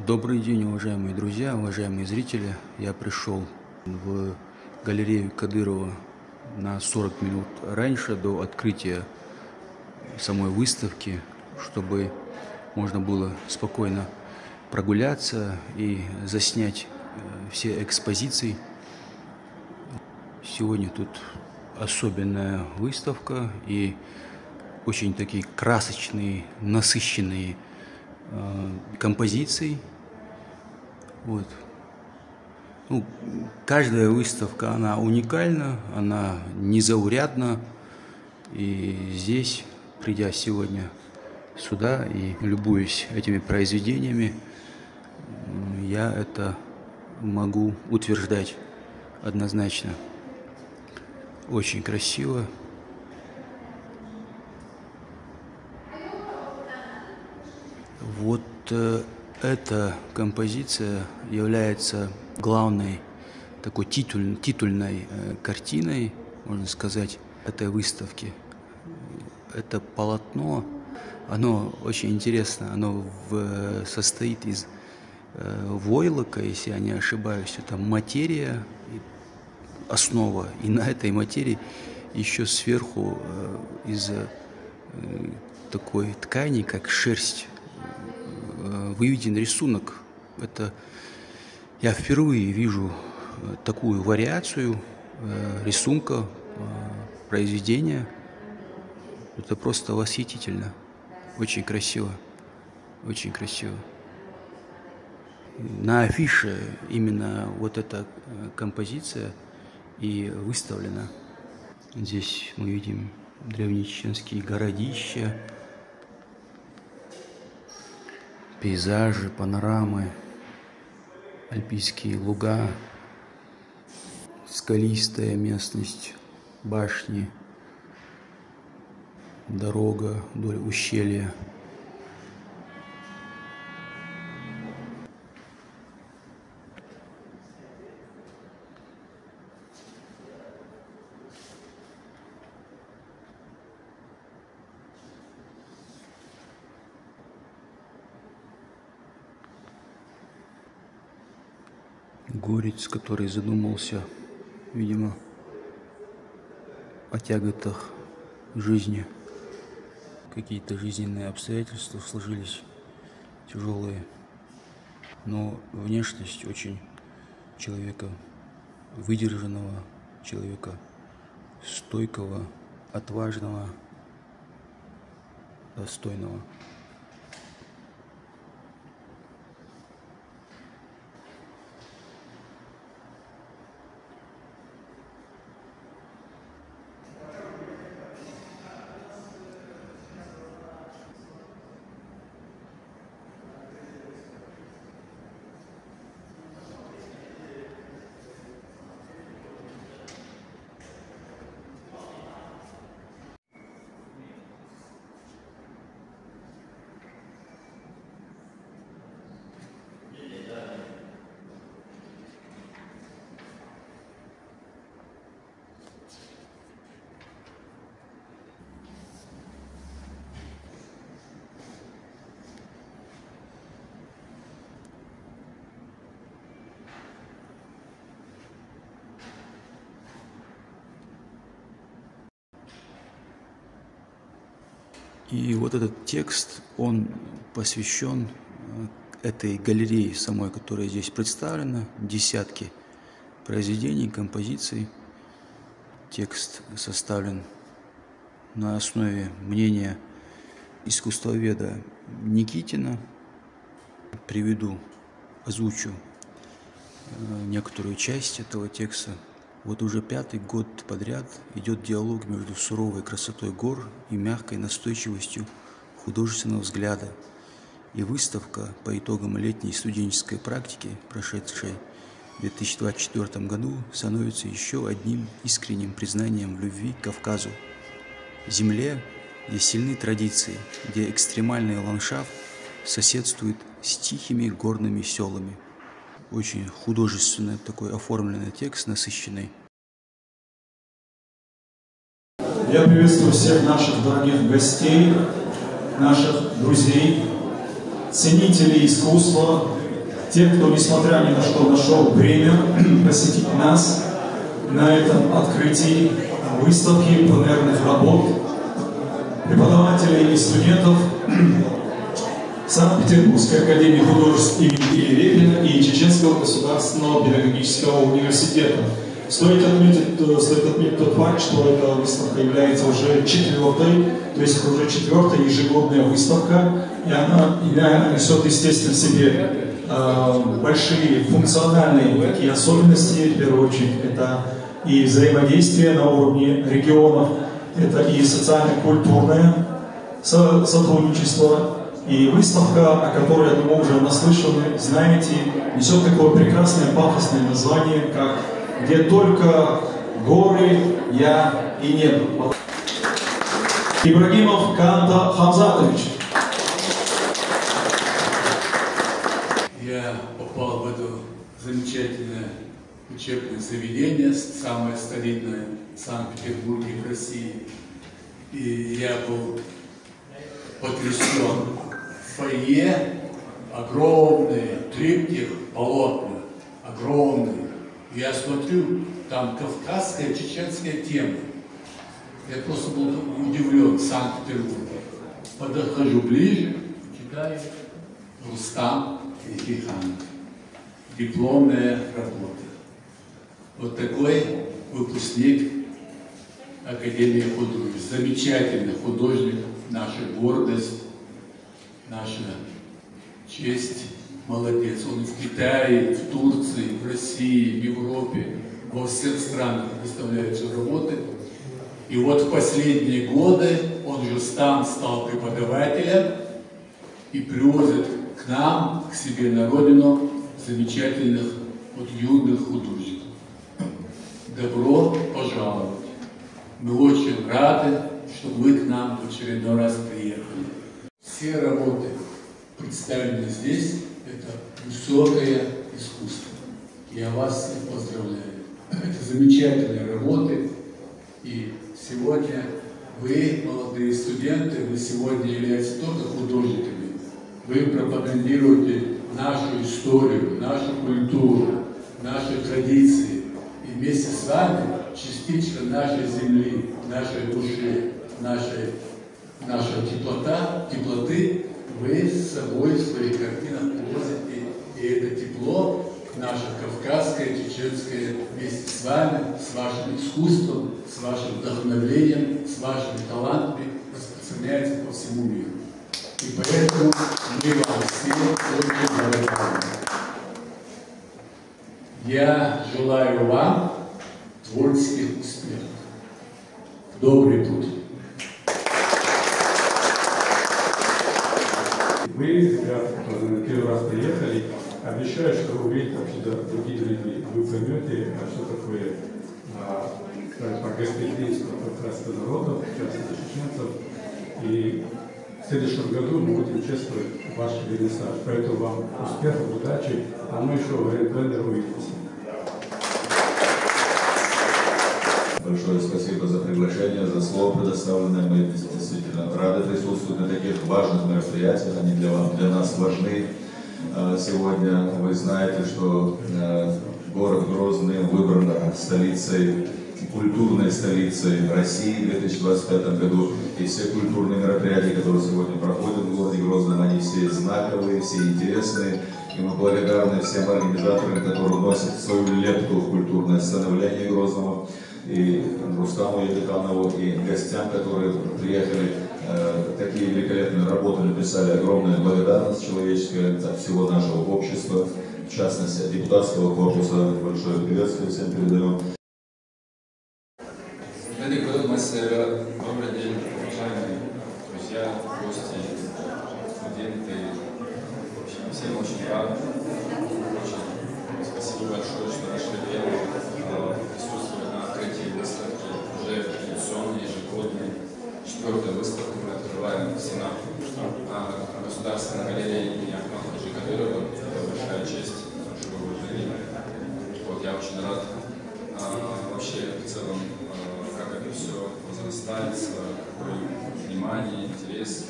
Добрый день, уважаемые друзья, уважаемые зрители. Я пришел в галерею Кадырова на 40 минут раньше до открытия самой выставки, чтобы можно было спокойно прогуляться и заснять все экспозиции. Сегодня тут особенная выставка и очень такие красочные, насыщенные композиции. Вот. Каждая выставка, она уникальна, она незаурядна. И здесь, придя сегодня сюда и любуясь этими произведениями, я это могу утверждать однозначно. Очень красиво. Вот эта композиция является главной такой титульной картиной, можно сказать, этой выставки. Это полотно, оно очень интересно, оно состоит из войлока, если я не ошибаюсь, это материя, основа, и на этой материи еще сверху из такой ткани, как шерсть, выведен рисунок. Это я впервые вижу такую вариацию рисунка, произведения. Это просто восхитительно. Очень красиво. Очень красиво. На афише именно вот эта композиция и выставлена. Здесь мы видим древнечеченские городища, пейзажи, панорамы, альпийские луга, скалистая местность, башни, дорога вдоль ущелья. Горец, который задумался, видимо, о тяготах жизни. Какие-то жизненные обстоятельства сложились тяжелые, но внешность очень человека выдержанного, человека стойкого, отважного, достойного. И вот этот текст, он посвящен этой галерее самой, которая здесь представлена, десятки произведений, композиций. Текст составлен на основе мнения искусствоведа Никитина. Озвучу некоторую часть этого текста. Вот уже 5-й год подряд идет диалог между суровой красотой гор и мягкой настойчивостью художественного взгляда. И выставка по итогам летней студенческой практики, прошедшей в 2024 году, становится еще одним искренним признанием в любви к Кавказу. Земле, где сильны традиции, где экстремальный ландшафт соседствует с тихими горными селами. Очень художественный такой оформленный текст, насыщенный. Я приветствую всех наших дорогих гостей, наших друзей, ценителей искусства, Те, кто, несмотря ни на что, нашел время посетить нас на этом открытии выставки пленэрных работ преподавателей и студентов Санкт-Петербургской академии художеств имени Репина и Чеченского государственного педагогического университета. Стоит отметить тот факт, что эта выставка является уже четвертой, то есть это уже четвертая ежегодная выставка, и она несет, естественно, в себе большие функциональные такие особенности. В первую очередь, это и взаимодействие на уровне регионов, это и социально-культурное сотрудничество, и выставка, о которой, я думаю, уже наслышаны, знаете, несет такое прекрасное пафосное название, как «Где только горы, я и небо». Ибрагимов Канта Хамзатович. Я попал в это замечательное учебное заведение, самое старинное в Санкт-Петербурге, в России. И я был потрясен. Фойе, огромные, триптих, полотна, огромные. Я смотрю, там кавказская, чеченская тема. Я просто был удивлен Санкт-Петербурге. Подхожу ближе, читаю Рустам Ильхихан. Дипломная работа. Вот такой выпускник Академии художеств. Замечательный художник, наша гордость, наша честь. Молодец. Он в Китае, в Турции, в России, в Европе, во всех странах выставляет свои работы. И вот в последние годы он же стал преподавателем и привозит к нам, к себе на родину, замечательных вот юных художников. Добро пожаловать! Мы очень рады, что вы к нам в очередной раз приехали. Все работы, представленные здесь, это высокое искусство. Я вас всех поздравляю. Это замечательные работы. И сегодня вы, молодые студенты, вы сегодня являетесь только художниками. Вы пропагандируете нашу историю, нашу культуру, наши традиции. И вместе с вами частичка нашей земли, нашей души, нашей теплоты вы с собой в своих картинах привозите. И это тепло, наше кавказское, чеченское, вместе с вами, с вашим искусством, с вашим вдохновением, с вашими талантами распространяется по всему миру. И поэтому мы вам все очень благодарны. Я желаю вам творческих успехов. Добрый путь. Вы, ребята, которые первый раз приехали, обещаю, что вы увидите вообще другие люди. Вы поймете, что такое гостеприимство кавказского народа, в частности чеченцев. И в следующем году мы будем чествовать ваш вернисаж. Поэтому вам успехов, удачи, а мы еще в Рейнбендер увидимся. Большое спасибо за приглашение, за слово предоставленное. Мы действительно рады присутствовать на таких важных мероприятиях. Они для нас важны. Сегодня вы знаете, что город Грозный выбран столицей, культурной столицей России в 2025 году. И все культурные мероприятия, которые сегодня проходят в городе Грозном, они все знаковые, все интересные. И мы благодарны всем организаторам, которые вносят свою лепту в культурное становление Грозного. И Рустаму Ильхиханову, и гостям, которые приехали, такие великолепные работы написали. Огромная благодарность человеческая от всего нашего общества, в частности от депутатского корпуса. Большое приветствие всем передаем. Добрый день, уважаемые друзья, гости, студенты. Всем очень рад. Очень спасибо большое, что нашли время присутствовать на открытии выставки. Уже традиционной, ежегодной, 4-й выставку мы открываем в Сенат. Государственной галереи имени Ахмада Хаджикадырова. Это большая честь, что вы были. Вот, я очень рад. Вообще, в целом, как это все возрастает, какое внимание, интерес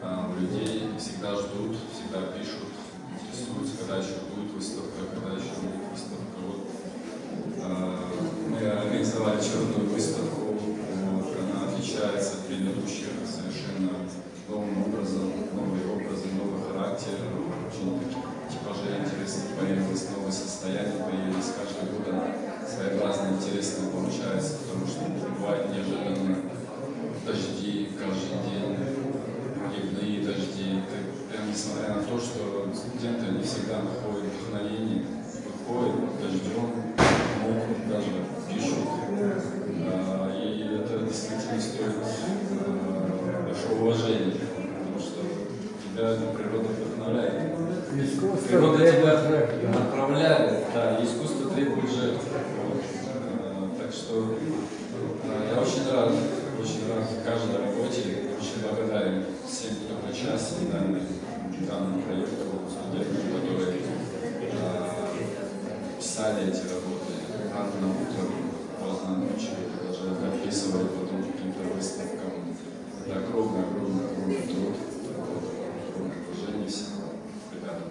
у людей всегда ждут, всегда пишут. интересуются, когда еще будет выставка, когда еще будет выставка. Вот. Мы организовали очередную выставку, вот, она отличается от предыдущих совершенно новым образом, новые образы, новый характер, очень типажи интересных появилось, новые состояния появились, каждый год своеобразно интересно получается, потому что бывает неожиданно дожди каждый день, ливные дожди. Прям несмотря на то, что студенты не всегда находят вдохновение, выходят дождем, могут даже пишут. И это действительно стоит большого уважения, потому что тебя природа вдохновляет. Природа тебя направляет, да, и искусство требует жертв. Вот. Так что я очень рад каждой работе, очень благодарен всем, кто причастен к данному проекту, студентам, которые писали эти работы рано утром, поздно ночью, даже подписывали потом каким-то выставкам. Это огромный труд, огромное уважение всем ребятам.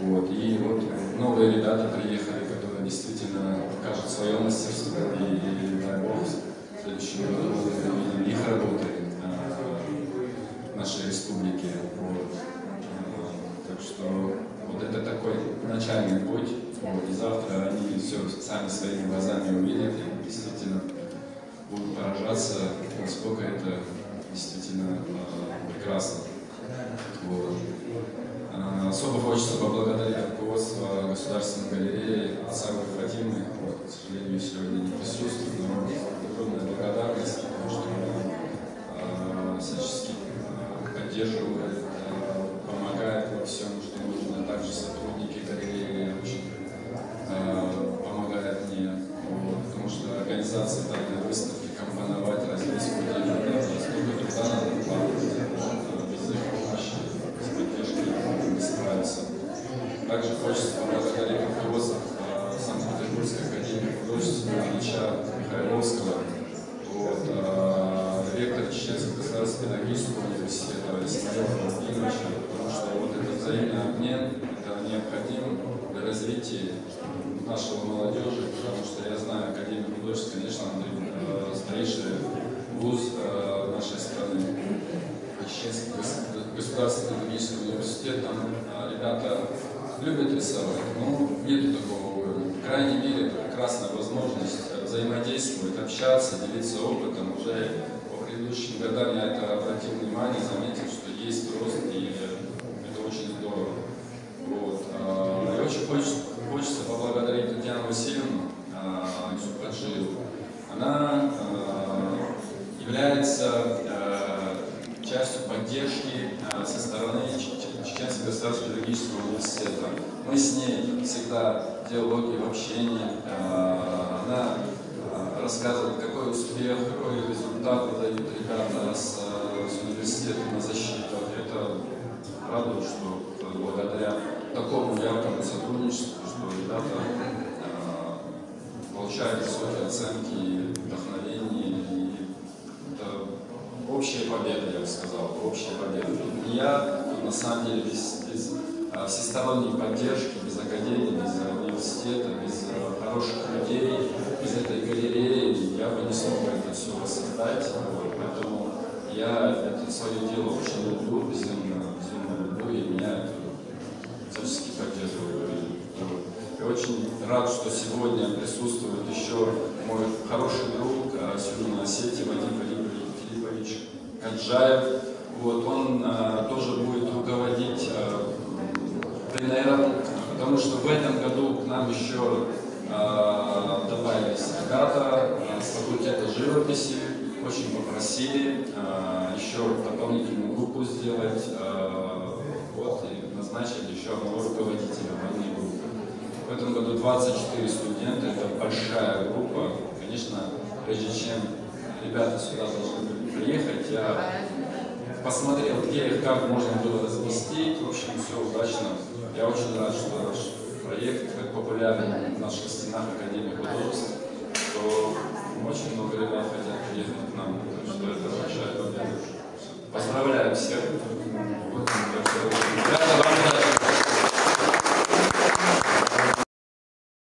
Вот. И вот новые ребята приехали, которые действительно покажут свое мастерство, и дай Бог, в следующем году мы увидим их работы в нашей республике. Вот. Так что вот это такой начальный путь. Вот. И завтра они все сами своими глазами увидят и действительно будут поражаться, насколько это действительно прекрасно. Вот. Особо хочется поблагодарить руководство Государственной галереи отца Фатимы. Вот, к сожалению, сегодня не присутствует, но огромная благодарность, потому что она всячески поддерживает, помогает во всем, что нужно. Также сотрудники галереи очень помогают мне, вот, потому что организация данной выставки, компоновать, развить студентов, столько труда надо вкладывать, без их помощи, без поддержки не справиться. Также хочется поблагодарить руководство Санкт-Петербургской академии художеств Ильича Михайловского, вот, ректор Чеченского государственного педагогического университета Исмаила Владимировича, потому что вот этот взаимный обмен это необходим для развития нашего молодежи, потому что я знаю, Академия художеств, конечно, старейший вуз нашей страны, Чеченский государственный педагогический университет, там ребята любят рисовать, но нету такого уровня. По крайней мере, это прекрасная возможность взаимодействовать, общаться, делиться опытом. Уже по предыдущим годам я это обратил внимание, заметил, что есть рост, и это очень здорово. Вот. И очень хочется поблагодарить Татьяну Васильевну Юсупаджиеву. Она является частью поддержки со стороны Чеченского государственного педагогического университета. Мы с ней всегда в диалоге, в общении. Она рассказывает, какой успех, какой результат выдают ребята с университета на защиту. Это радует, что благодаря такому яркому сотрудничеству, что ребята получают высокие оценки, вдохновение. И это общая победа, я бы сказал, общая победа. Не я, на самом деле, без всесторонней поддержки, без академии, без университета, без хороших людей, без этой галереи я бы не смог это все воссоздать. Поэтому я это свое дело очень люблю, безумно люблю, и меня это всячески поддерживает. Я очень рад, что сегодня присутствует еще мой хороший друг с Южной Осетии Вадим Филиппович Каджаев. Вот, он тоже будет руководить пленэром, потому что в этом году к нам еще добавились ребята с факультета живописи, очень попросили еще дополнительную группу сделать, вот, и назначили еще одного руководителя военной группы. В этом году 24 студента, это большая группа. Конечно, прежде чем ребята сюда должны были приехать, я посмотрел, где их как можно было разместить. В общем, все удачно. Я очень рад, что наш проект так популярен в наших стенах Академии художеств, что очень много ребят хотят приехать к нам, так что это большая победа. Поздравляю всех!